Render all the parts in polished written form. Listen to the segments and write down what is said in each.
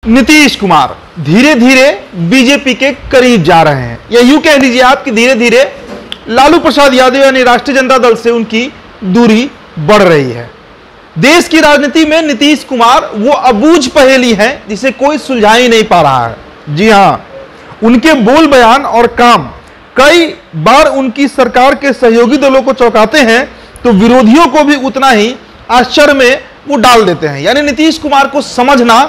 नीतीश कुमार धीरे धीरे बीजेपी के करीब जा रहे हैं, या यूं कह लीजिए आप कि धीरे धीरे लालू प्रसाद यादव यानी राष्ट्रीय जनता दल से उनकी दूरी बढ़ रही है। देश की राजनीति में नीतीश कुमार वो अबूझ पहेली है जिसे कोई सुलझा ही नहीं पा रहा है। जी हां, उनके बोल बयान और काम कई बार उनकी सरकार के सहयोगी दलों को चौंकाते हैं तो विरोधियों को भी उतना ही आश्चर्य में वो डाल देते हैं। यानी नीतीश कुमार को समझना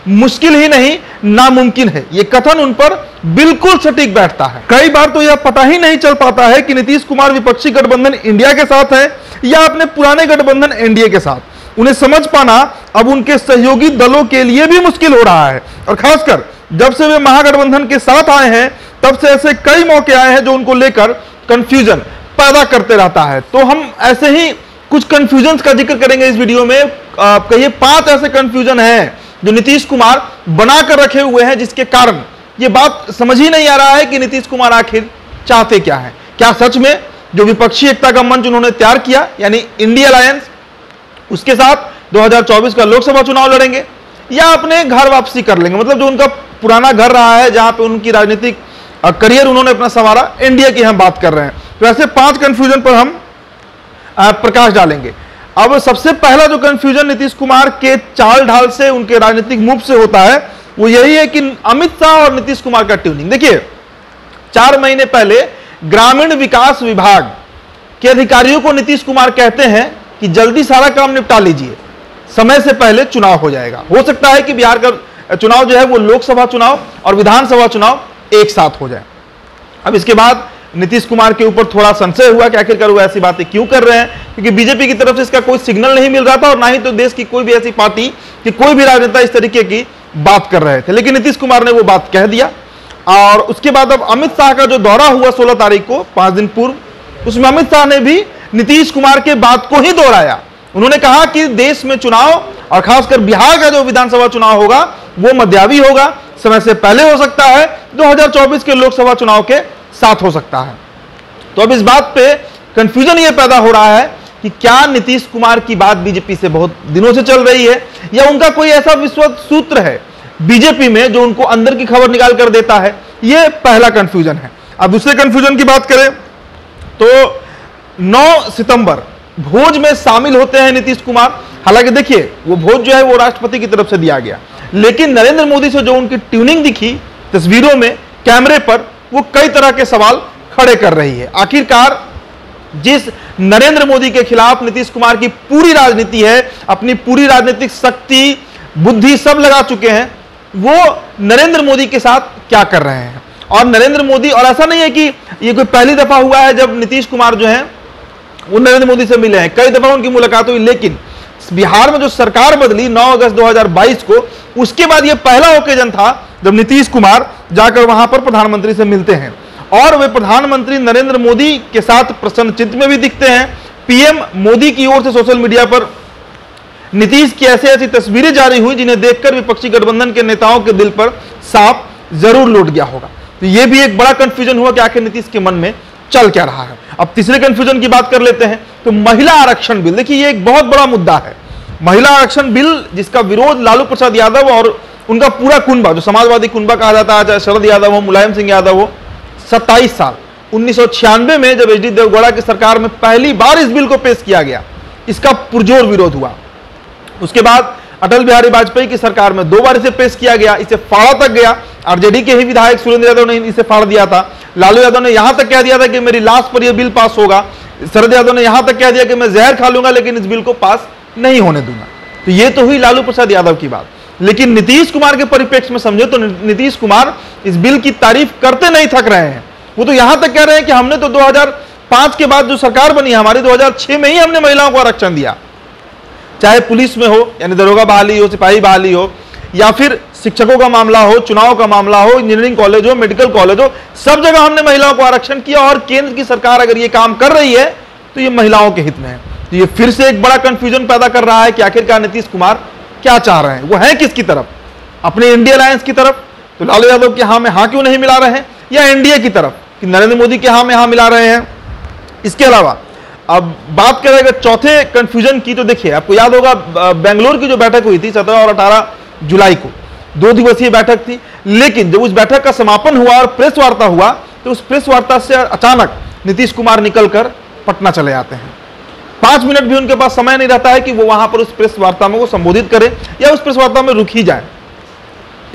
मुश्किल ही नहीं नामुमकिन है। ये कथन उन पर बिल्कुल सटीक बैठता है। कई बार तो यह पता ही नहीं चल पाता है कि नीतीश कुमार विपक्षी गठबंधन इंडिया के साथ है या अपने पुराने गठबंधन एनडीए के साथ। उन्हें समझ पाना अब उनके सहयोगी दलों के लिए भी मुश्किल हो रहा है, और खासकर जब से वे महागठबंधन के साथ आए हैं तब से ऐसे कई मौके आए हैं जो उनको लेकर कंफ्यूजन पैदा करते रहता है। तो हम ऐसे ही कुछ कंफ्यूजन का जिक्र करेंगे इस वीडियो में। कहिए 5 ऐसे कंफ्यूजन हैं जो नीतीश कुमार बनाकर रखे हुए हैं, जिसके कारण यह बात समझ ही नहीं आ रहा है कि नीतीश कुमार आखिर चाहते क्या हैं। क्या सच में जो विपक्षी एकता का मंच उन्होंने तैयार किया यानी इंडिया अलायंस, उसके साथ 2024 का लोकसभा चुनाव लड़ेंगे, या अपने घर वापसी कर लेंगे, मतलब जो उनका पुराना घर रहा है जहां पे उनकी राजनीतिक करियर उन्होंने अपना संवारा, इंडिया की हम बात कर रहे हैं। तो ऐसे 5 कंफ्यूजन पर हम प्रकाश डालेंगे। अब सबसे पहला जो कंफ्यूजन नीतीश कुमार के चाल ढाल से, उनके राजनीतिक मूव से होता है, वो यही है कि अमित शाह और नीतीश कुमार का ट्यूनिंग। देखिए 4 महीने पहले ग्रामीण विकास विभाग के अधिकारियों को नीतीश कुमार कहते हैं कि जल्दी सारा काम निपटा लीजिए, समय से पहले चुनाव हो जाएगा। हो सकता है कि बिहार का चुनाव जो है वो लोकसभा चुनाव और विधानसभा चुनाव एक साथ हो जाए। अब इसके बाद नीतीश कुमार के ऊपर थोड़ा संशय हुआ कि आखिरकार वो ऐसी बातें क्यों कर रहे हैं, क्योंकि बीजेपी की तरफ से इसका कोई सिग्नल नहीं मिल रहा था और ना ही तो देश की कोई भी ऐसी पार्टी कि कोई भी राजनेता इस तरीके की बात कर रहे थे। लेकिन नीतीश कुमार ने वो बात कह दिया। और उसके बाद अब अमित शाह का जो दौरा हुआ 16 तारीख को, 5 दिन पूर्व, उसमें अमित शाह ने भी नीतीश कुमार के बात को ही दोहराया। उन्होंने कहा कि देश में चुनाव और खासकर बिहार का जो विधानसभा चुनाव होगा वो मध्यावधि होगा, समय से पहले हो सकता है, 2024 के लोकसभा चुनाव के साथ हो सकता है। तो अब इस बात पे कंफ्यूजन ये पैदा हो रहा है कि क्या नीतीश कुमार की बात बीजेपी से बहुत दिनों से चल रही है या उनका कोई ऐसा विश्वस्त सूत्र है बीजेपी में जो उनको अंदर की खबर निकाल कर देता है। ये पहला कंफ्यूजन है। अब दूसरे कंफ्यूजन की बात करें तो 9 सितंबर भोज में शामिल होते हैं नीतीश कुमार। हालांकि देखिए वो भोज जो है वो राष्ट्रपति की तरफ से दिया गया, लेकिन नरेंद्र मोदी से जो उनकी ट्यूनिंग दिखी तस्वीरों में, कैमरे पर, वो कई तरह के सवाल खड़े कर रही है। आखिरकार जिस नरेंद्र मोदी के खिलाफ नीतीश कुमार की पूरी राजनीति है, अपनी पूरी राजनीतिक शक्ति बुद्धि सब लगा चुके हैं, वो नरेंद्र मोदी के साथ क्या कर रहे हैं। और नरेंद्र मोदी, और ऐसा नहीं है कि ये कोई पहली दफा हुआ है जब नीतीश कुमार जो है वो नरेंद्र मोदी से मिले हैं, कई दफा उनकी मुलाकात हुई, लेकिन बिहार में जो सरकार बदली 9 अगस्त 2022 को, उसके बाद यह पहला ओकेजन था जब नीतीश कुमार जाकर वहां पर प्रधानमंत्री से मिलते हैं। और वे प्रधानमंत्री नरेंद्र मोदी के साथ प्रसन्नचित्त में भी दिखते हैं। पीएम मोदी की ओर से सोशल मीडिया पर नीतीश की ऐसी तस्वीरें जारी हुई जिन्हें देखकर विपक्षी गठबंधन के नेताओं के दिल पर सांप जरूर लौट गया होगा। तो यह भी एक बड़ा कंफ्यूजन हुआ कि आखिर नीतीश के मन में चल क्या रहा है। अब तीसरे कंफ्यूजन की बात कर लेते हैं तो महिला आरक्षण बिल। देखिए ये एक बहुत बड़ा मुद्दा है, महिला आरक्षण बिल, जिसका विरोध लालू प्रसाद यादव और उनका पूरा कुनबा, जो समाजवादी कुनबा कहा जाता है, चाहे शरद यादव हो, मुलायम सिंह यादव हो, 27 साल 1996 में जब एचडी देवगौड़ा की सरकार में पहली बार इस बिल को पेश किया गया, इसका पुरजोर विरोध हुआ। उसके बाद अटल बिहारी वाजपेयी की सरकार में 2 बार इसे पेश किया गया, इसे फाड़ा तक गया। आरजेडी के ही विधायक सुरेंद्र यादव ने इसे फाड़ दिया था। लालू यादव ने यहां तक कह दिया था कि मेरी लाश पर यह बिल पास होगा। शरद यादव ने यहां तक कह दिया कि मैं जहर खा लूंगा लेकिन इस बिल को पास नहीं होने दूंगा। तो यह तो हुई लालू प्रसाद यादव की बात। लेकिन नीतीश कुमार के परिप्रेक्ष्य में समझो तो नीतीश कुमार इस बिल की तारीफ करते नहीं थक रहे हैं। वो तो यहां तक कह रहे हैं कि हमने तो 2005 के बाद जो सरकार बनी हमारी, 2006 में ही हमने महिलाओं को आरक्षण दिया, चाहे पुलिस में हो यानी दरोगा बहाली हो, सिपाही बहाली हो, या फिर शिक्षकों का मामला हो, चुनाव का मामला हो, इंजीनियरिंग कॉलेज हो, मेडिकल कॉलेज हो, सब जगह हमने महिलाओं को आरक्षण किया। और केंद्र की सरकार अगर ये काम कर रही है तो ये महिलाओं के हित में है। तो ये फिर से एक बड़ा कंफ्यूजन पैदा कर रहा है कि आखिरकार नीतीश कुमार क्या चाह रहे हैं, वो है किसकी तरफ, अपने इंडिया अलायंस की तरफ, तो लालू यादव के हाँ में हाँ क्यों नहीं मिला रहे हैं, या एनडीए की तरफ कि नरेंद्र मोदी के हाँ में हाँ मिला रहे हैं। इसके अलावा अब बात करें अगर चौथे कंफ्यूजन की, तो देखिए आपको याद होगा बेंगलुरु की जो बैठक हुई थी 17 और 18 जुलाई को, 2 दिवसीय बैठक थी, लेकिन जब उस बैठक का समापन हुआ और प्रेस वार्ता हुआ तो उस प्रेस वार्ता से अचानक नीतीश कुमार निकलकर पटना चले आते हैं। 5 मिनट भी उनके पास समय नहीं रहता है कि वो वहां पर उस प्रेस वार्ता में को संबोधित करें या उस प्रेस वार्ता में रुक ही जाए।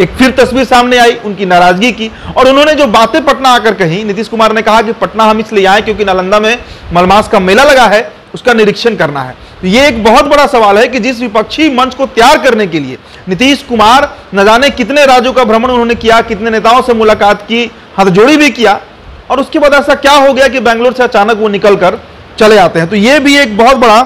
एक फिर तस्वीर सामने आई उनकी नाराजगी की, और उन्होंने जो बातें पटना आकर कही, नीतीश कुमार ने कहा कि पटना हम इसलिए आए क्योंकि नालंदा में मलमास का मेला लगा है, उसका निरीक्षण करना है। तो ये एक बहुत बड़ा सवाल है कि जिस विपक्षी मंच को तैयार करने के लिए नीतीश कुमार न जाने कितने राज्यों का भ्रमण उन्होंने किया, कितने नेताओं से मुलाकात की, हाथजोड़ी भी किया, और उसके बाद ऐसा क्या हो गया कि बेंगलोर से अचानक वो निकलकर चले आते हैं। तो ये भी एक बहुत बड़ा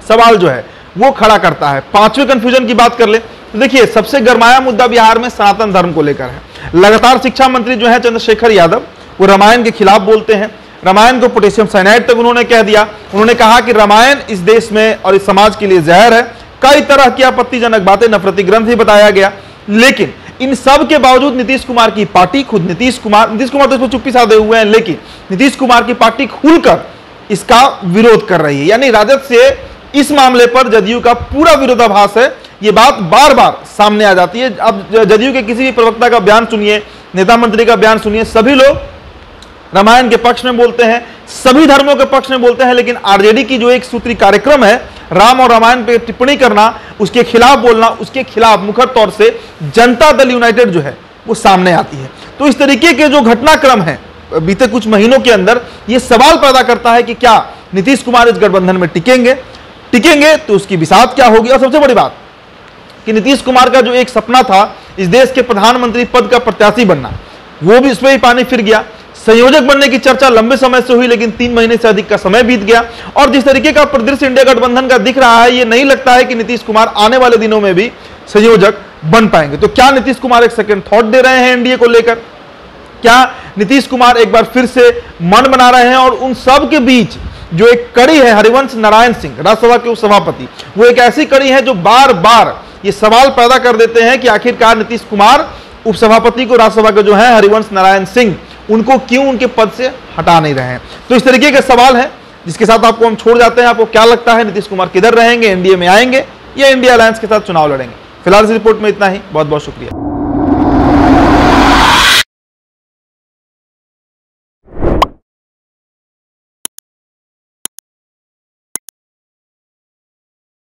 सवाल जो है वो खड़ा करता है। 5वें कंफ्यूजन की बात कर ले तो देखिए, सबसे गरमाया मुद्दा बिहार में सनातन धर्म को लेकर है। लगातार शिक्षा मंत्री जो है चंद्रशेखर यादव, वो रामायण के खिलाफ बोलते हैं। रामायण को पोटेशियम साइनाइड तक उन्होंने कह दिया। उन्होंने कहा कि रामायण इस देश में और इस समाज के लिए जहर है। कई तरह की आपत्तिजनक बातें, नफरती ग्रंथ भी बताया गया। लेकिन इन सब के बावजूद नीतीश कुमार की पार्टी, खुद नीतीश कुमार तो इसमें चुप्पी साधे हुए हैं, लेकिन नीतीश कुमार की पार्टी खुलकर इसका विरोध कर रही है। यानी राजद से इस मामले पर जदयू का पूरा विरोधाभास है। ये बात बार बार सामने आ जाती है। अब जदयू के किसी भी प्रवक्ता का बयान सुनिए, नेता मंत्री का बयान सुनिए, सभी लोग रामायण के पक्ष में बोलते हैं, सभी धर्मों के पक्ष में बोलते हैं। लेकिन आरजेडी की जो एक सूत्री कार्यक्रम है, राम और रामायण पे टिप्पणी करना, उसके खिलाफ बोलना, उसके खिलाफ मुखर तौर से जनता दल यूनाइटेड जो है वो सामने आती है। तो इस तरीके के जो घटनाक्रम है बीते कुछ महीनों के अंदर, ये सवाल पैदा करता है कि क्या नीतीश कुमार इस गठबंधन में टिकेंगे तो उसकी बिसात क्या होगी। और सबसे बड़ी बात कि नीतीश कुमार का जो एक सपना था इस देश के प्रधानमंत्री पद का प्रत्याशी बनना, वो भी उसमें ही पानी फिर गया। संयोजक बनने की चर्चा लंबे समय से हुई, लेकिन 3 महीने से अधिक का समय बीत गया। और जिस तरीके का परिदृश्य इंडिया गठबंधन का दिख रहा है, ये नहीं लगता है कि नीतीश कुमार आने वाले दिनों में भी संयोजक बन पाएंगे। तो क्या नीतीश कुमार एक सेकंड थॉट दे रहे हैं एनडीए को लेकर? क्या नीतीश कुमार एक बार फिर से मन बना रहे हैं? और उन सब के बीच जो एक कड़ी है, हरिवंश नारायण सिंह राज्यसभा के उपसभापति, वो एक ऐसी कड़ी है जो बार बार ये सवाल पैदा कर देते हैं कि आखिरकार नीतीश कुमार उपसभापति को राज्यसभा के जो है हरिवंश नारायण सिंह, उनको क्यों उनके पद से हटा नहीं रहे हैं। तो इस तरीके के सवाल है जिसके साथ आपको हम छोड़ जाते हैं। आपको क्या लगता है, नीतीश कुमार किधर रहेंगे? एनडीए में आएंगे या इंडिया अलायंस के साथ चुनाव लड़ेंगे? फिलहाल इस रिपोर्ट में इतना ही। बहुत बहुत शुक्रिया।